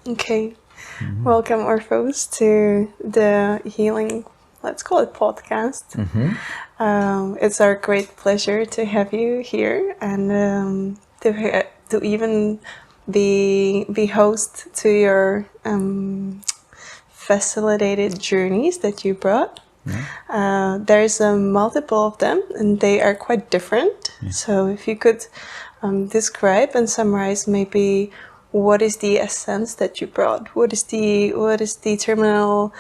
Okay. Welcome, Orpheus, to the Healing, let's call it podcast. It's our great pleasure to have you here and to even be host to your facilitated journeys that you brought. There's multiple of them, and they are quite different. So if you could describe and summarize maybe what is the essence that you brought? What is the terminal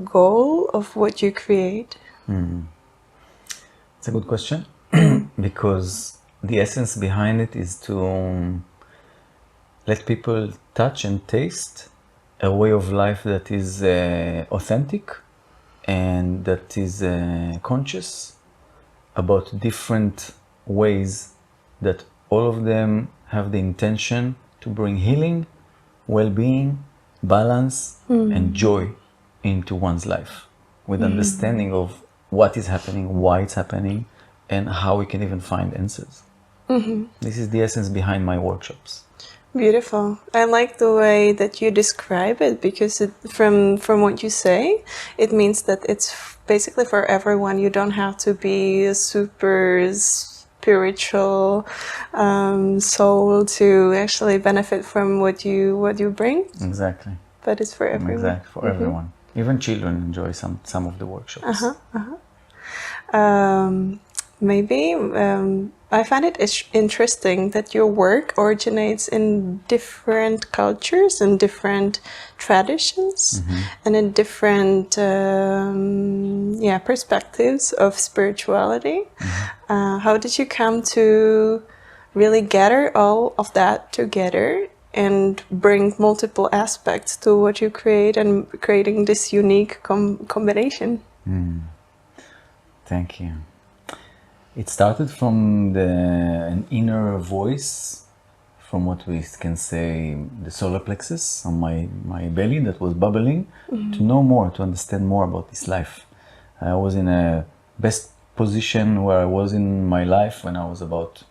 goal of what you create? It's a good question because the essence behind it is to let people touch and taste a way of life that is authentic and that is conscious about different ways that all of them have the intention to bring healing, well-being, balance, and joy into one's life with understanding of what is happening, why it's happening, and how we can even find answers. This is the essence behind my workshops. Beautiful. I like the way that you describe it because from what you say, it means that it's basically for everyone. You don't have to be a super spiritual soul to actually benefit from what you bring. Exactly. But it's for everyone. Exactly, for everyone. Even children enjoy some of the workshops. Maybe I find it interesting that your work originates in different cultures and different traditions and in different perspectives of spirituality. How did you come to really gather all of that together and bring multiple aspects to what you create and creating this unique combination? Thank you. It started from an inner voice, from what we can say the solar plexus on my belly that was bubbling, to know more, to understand more about this life. I was in a best position where I was in my life when I was about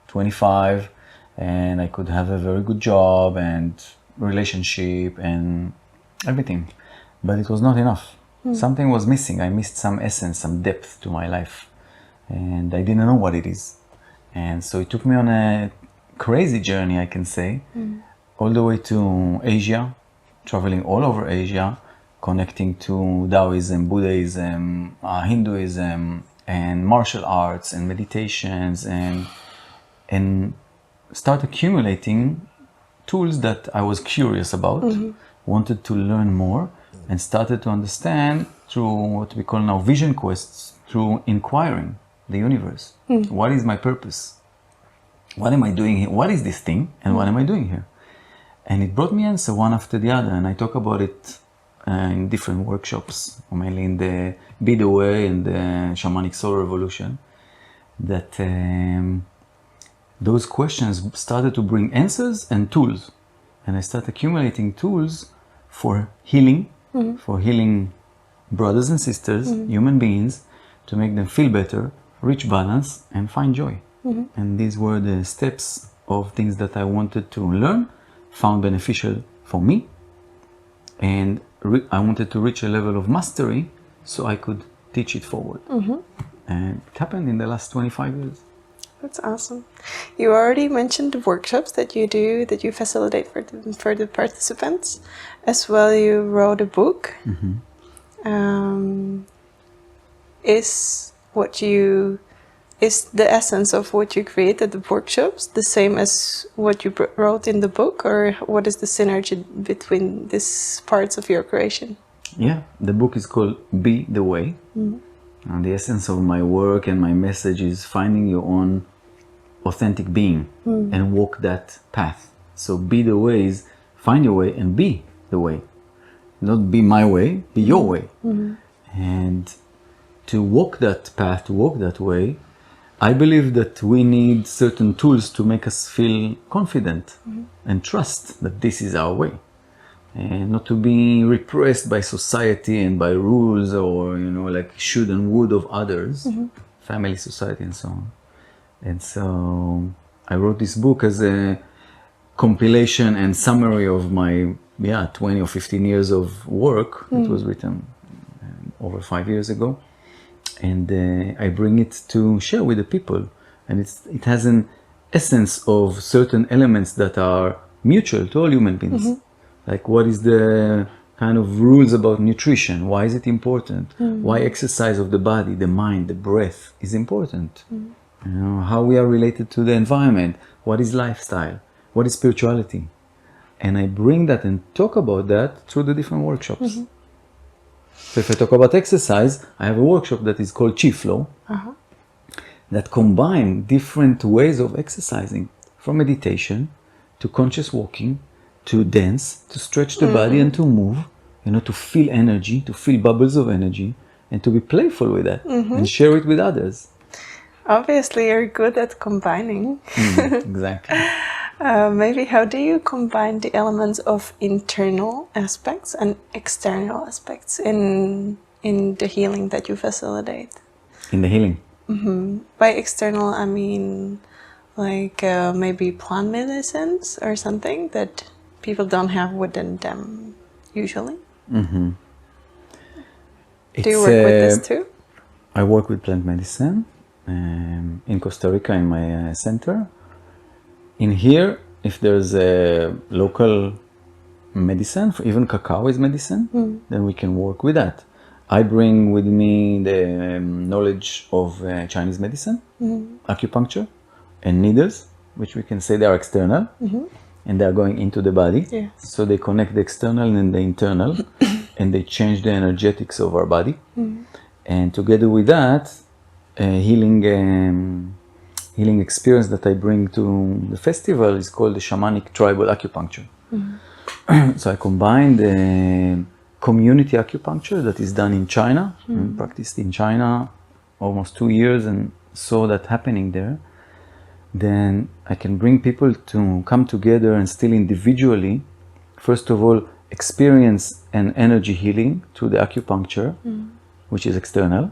25, and I could have a very good job and relationship and everything, but it was not enough. Something was missing. I missed some essence, some depth to my life. And I didn't know what it is. And so it took me on a crazy journey, I can say, all the way to Asia, traveling all over Asia, connecting to Taoism, Buddhism, Hinduism, and martial arts and meditations, and start accumulating tools that I was curious about, wanted to learn more, and started to understand through what we call now vision quests, through inquiring the universe. What is my purpose? What am I doing here? What is this thing? And what am I doing here? And it brought me answer one after the other. And I talk about it in different workshops, mainly in the Be the Way and the Shamanic Soul Revolution, that those questions started to bring answers and tools. And I started accumulating tools for healing brothers and sisters, human beings, to make them feel better, reach balance, and find joy. And these were the steps of things that I wanted to learn, found beneficial for me, and I wanted to reach a level of mastery so I could teach it forward. And it happened in the last 25 years. That's awesome. You already mentioned the workshops that you do, that you facilitate for the participants. As well, you wrote a book. Is the essence of what you create at the workshops the same as what you wrote in the book, or what is the synergy between these parts of your creation? Yeah, the book is called Be the Way. And the essence of my work and my message is finding your own authentic being and walk that path. So be the way is find your way and be the way. Not be my way, be your way. And to walk that path, to walk that way, I believe that we need certain tools to make us feel confident and trust that this is our way. And not to be repressed by society and by rules or, like should and would of others, family, society, and so on. And so I wrote this book as a compilation and summary of my 20 or 15 years of work. It was written over 5 years ago, and I bring it to share with the people, and it has an essence of certain elements that are mutual to all human beings. Like, what is the kind of rules about nutrition? Why is it important? Why exercise of the body, the mind, the breath is important? You know, how we are related to the environment. What is lifestyle? What is spirituality? And I bring that and talk about that through the different workshops. So if I talk about exercise, I have a workshop that is called Chi Flow, that combine different ways of exercising, from meditation to conscious walking, to dance, to stretch the body and to move, you know, to feel energy, to feel bubbles of energy, and to be playful with that and share it with others. Obviously, you're good at combining. Exactly. Maybe how do you combine the elements of internal aspects and external aspects in the healing that you facilitate? In the healing. By external, I mean like maybe plant medicines or something that people don't have within them usually. Do you work with this too? I work with plant medicine in Costa Rica in my center. In here, if there's a local medicine, even cacao is medicine, then we can work with that. I bring with me the knowledge of Chinese medicine, acupuncture, and needles, which we can say they are external, and they are going into the body. Yes. So they connect the external and the internal, and they change the energetics of our body. And together with that, healing experience that I bring to the festival is called the shamanic tribal acupuncture. So I combine the community acupuncture that is done in China, and practiced in China almost 2 years, and saw that happening there. Then I can bring people to come together and still individually, first of all, experience an energy healing through the acupuncture, which is external.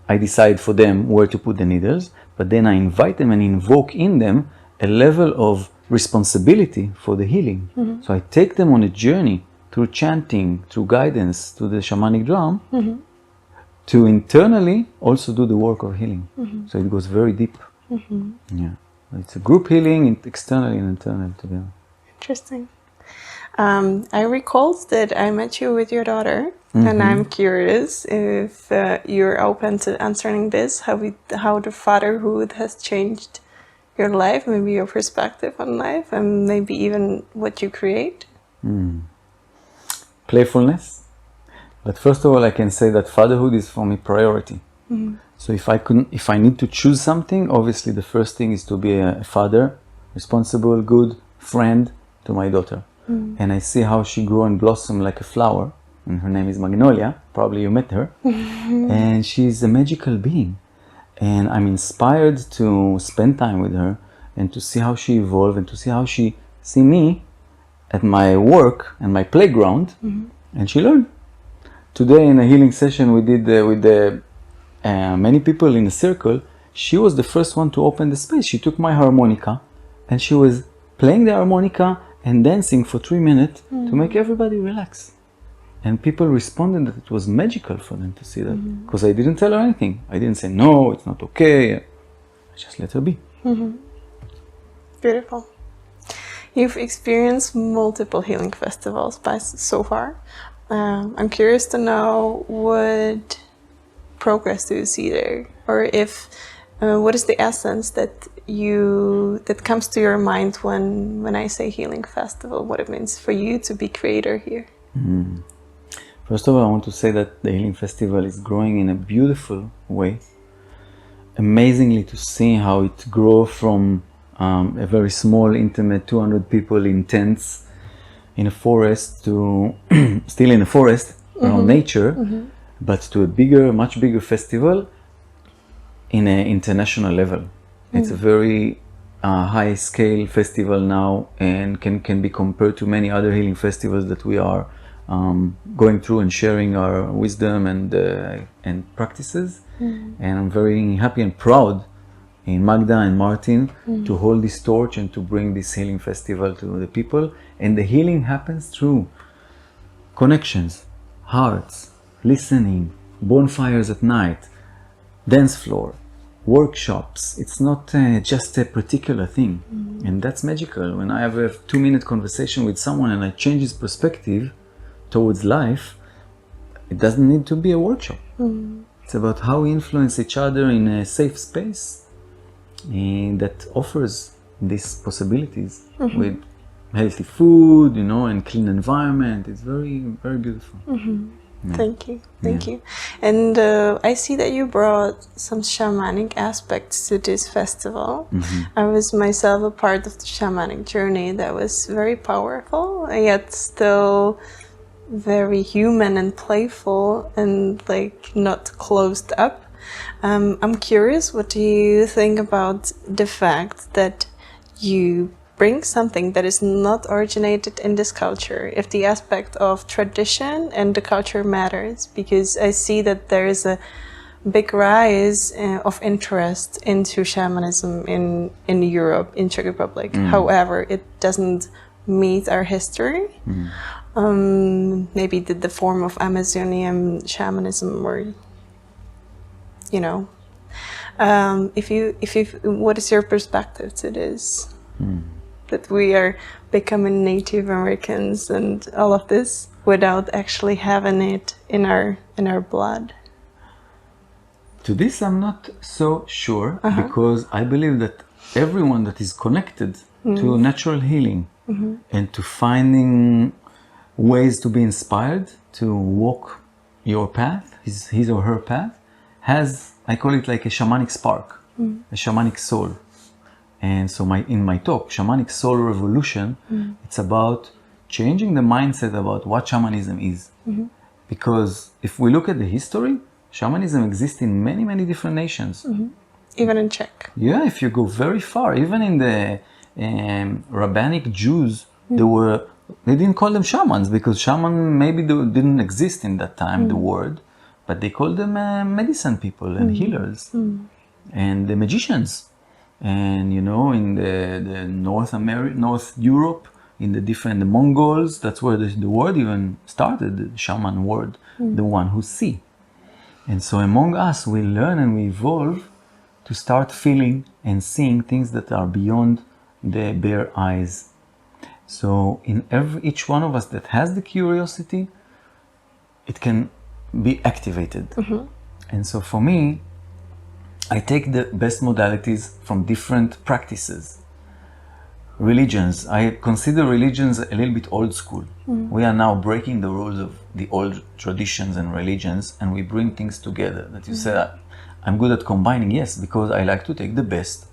I decide for them where to put the needles, but then I invite them and invoke in them a level of responsibility for the healing. So I take them on a journey through chanting, through guidance, to the shamanic drum, to internally also do the work of healing. So it goes very deep. Yeah, it's a group healing, externally and internally together. Interesting. I recalled that I met you with your daughter, and I'm curious if you're open to answering this, how the fatherhood has changed your life, maybe your perspective on life, and maybe even what you create. Playfulness. But first of all, I can say that fatherhood is for me priority. So if I need to choose something, obviously the first thing is to be a father, responsible, good friend to my daughter. And I see how she grew and blossomed like a flower, and her name is Magnolia. Probably you met her. And she's a magical being. And I'm inspired to spend time with her and to see how she evolved and to see how she see me at my work and my playground. And she learned. Today in a healing session we did with many people in a circle, she was the first one to open the space. She took my harmonica and she was playing the harmonica and dancing for 3 minutes to make everybody relax. And people responded that it was magical for them to see that. Because I didn't tell her anything. I didn't say, no, it's not okay. I just let her be. Beautiful. You've experienced multiple healing festivals so far. I'm curious to know what progress do you see there? Or if, what is the essence that comes to your mind when I say healing festival, what it means for you to be creator here? First of all, I want to say that the Healing Festival is growing in a beautiful way. Amazingly to see how it grew from a very small, intimate, 200 people in tents in a forest to still in a forest around nature, but to a bigger, much bigger festival in an international level. It's a very high scale festival now and can be compared to many other healing festivals that we are going through and sharing our wisdom and practices. And I'm very happy and proud in Magda and Martin to hold this torch and to bring this healing festival to the people. And the healing happens through connections, hearts, listening, bonfires at night, dance floor, workshops. It's not just a particular thing. And that's magical. When I have a 2-minute conversation with someone and I change his perspective towards life, it doesn't need to be a workshop. It's about how we influence each other in a safe space that offers these possibilities with healthy food, you know, and clean environment. It's very, very beautiful. Thank you. Thank you. And I see that you brought some shamanic aspects to this festival. I was myself a part of the shamanic journey that was very powerful, yet still very human and playful and like not closed up. I'm curious, what do you think about the fact that you bring something that is not originated in this culture, if the aspect of tradition and the culture matters? Because I see that there is a big rise of interest into shamanism in Europe, in Czech Republic. However, it doesn't meet our history. Maybe the form of Amazonian shamanism, or you know, what is your perspective to this? That we are becoming Native Americans and all of this without actually having it in our blood. To this I'm not so sure, because I believe that everyone that is connected to natural healing and to finding ways to be inspired to walk your path, his or her path, has, I call it like a shamanic spark, a shamanic soul. And so in my talk, Shamanic Soul Revolution, it's about changing the mindset about what shamanism is. Because if we look at the history, shamanism exists in many, many different nations. Even in Czech. Yeah, if you go very far, even in the rabbinic Jews, they didn't call them shamans, because shaman maybe didn't exist in that time, the word, but they called them medicine people and healers and the magicians. And you know, in the North Europe, in the Mongols, that's where the word even started, the shaman word, the one who see. And so among us, we learn and we evolve to start feeling and seeing things that are beyond the bare eyes. So in each one of us that has the curiosity, it can be activated. And so for me, I take the best modalities from different practices. Religions, I consider religions a little bit old school. We are now breaking the rules of the old traditions and religions, and we bring things together. That you said, I'm good at combining, yes, because I like to take the best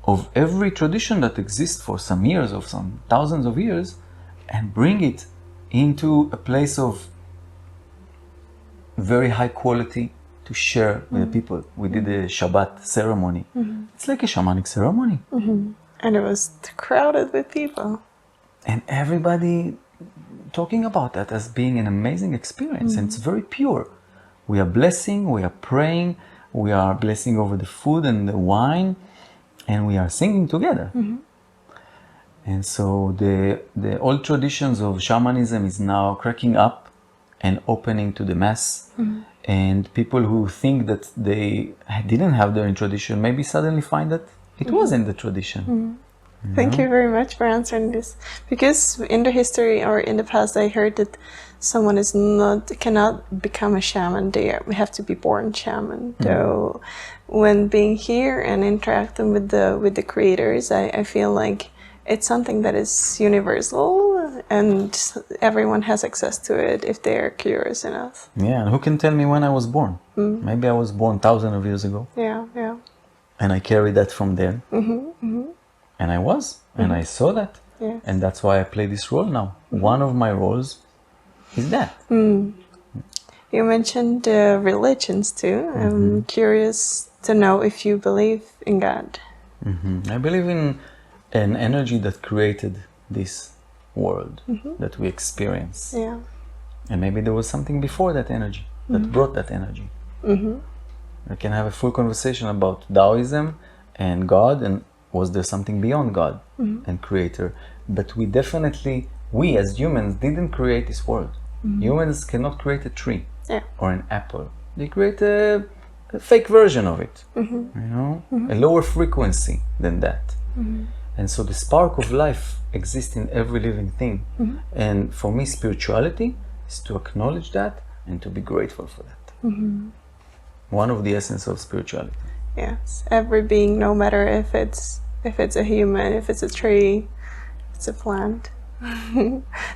of every tradition that exists for some years, of some thousands of years, and bring it into a place of very high quality to share with the people. We did a Shabbat ceremony. It's like a shamanic ceremony. And it was crowded with people. And everybody talking about that as being an amazing experience. And it's very pure. We are blessing, we are praying, we are blessing over the food and the wine, and we are singing together. And so the old traditions of shamanism is now cracking up and opening to the mass. And people who think that they didn't have their own tradition maybe suddenly find that it was in the tradition. Thank you very much for answering this. Because in the history or in the past, I heard that someone cannot become a shaman. They have to be born shaman. So when being here and interacting with the creators, I feel like it's something that is universal and everyone has access to it if they're curious enough. Yeah, and who can tell me when I was born? Maybe I was born thousands of years ago. Yeah, yeah. And I carry that from there. And I was, and I saw that. Yes. And that's why I play this role now. One of my roles is that. You mentioned religions too. I'm curious to know if you believe in God. I believe in an energy that created this world that we experience. Yeah. And maybe there was something before that energy that brought that energy. I can have a full conversation about Taoism and God, and was there something beyond God and creator? But we as humans didn't create this world. Humans cannot create a tree or an apple. They create a fake version of it, a lower frequency than that. And so the spark of life exists in every living thing. And for me, spirituality is to acknowledge that and to be grateful for that. One of the essence of spirituality. Yes, every being, no matter if it's a human, if it's a tree, it's a plant.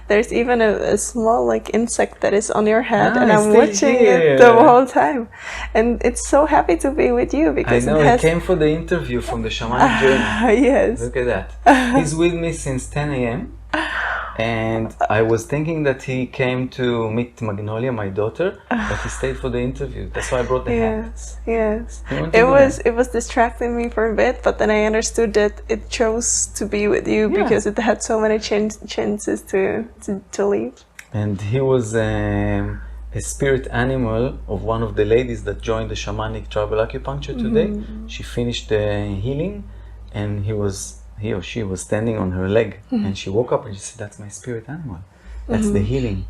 There's even a small insect that is on your head, and I'm watching it the whole time, and it's so happy to be with you because I know he came for the interview from the shamanic journey. Yes, look at that. He's with me since 10 a.m. and I was thinking that he came to meet Magnolia, my daughter, but he stayed for the interview. That's why I brought the hat. Yes. It was distracting me for a bit, but then I understood that it chose to be with you because it had so many chances to leave. And he was a spirit animal of one of the ladies that joined the shamanic tribal acupuncture today. She finished the healing, and he or she was standing on her leg, and she woke up and she said, "That's my spirit animal. That's the healing."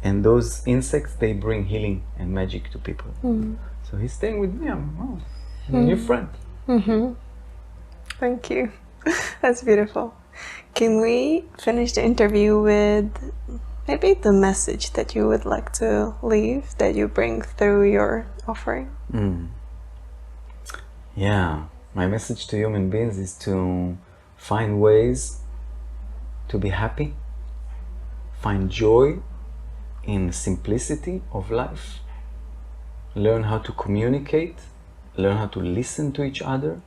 And those insects, they bring healing and magic to people. So he's staying with me. I'm a new friend. Thank you. That's beautiful. Can we finish the interview with maybe the message that you would like to leave, that you bring through your offering? Yeah, my message to human beings is to find ways to be happy, find joy in simplicity of life, learn how to communicate, learn how to listen to each other,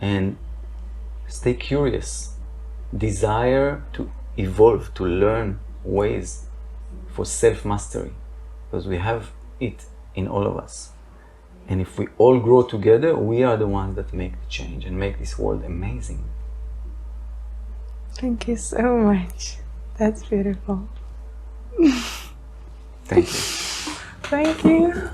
and stay curious. Desire to evolve, to learn ways for self-mastery, because we have it in all of us. And if we all grow together, we are the ones that make the change and make this world amazing. Thank you so much. That's beautiful. Thank you. Thank you.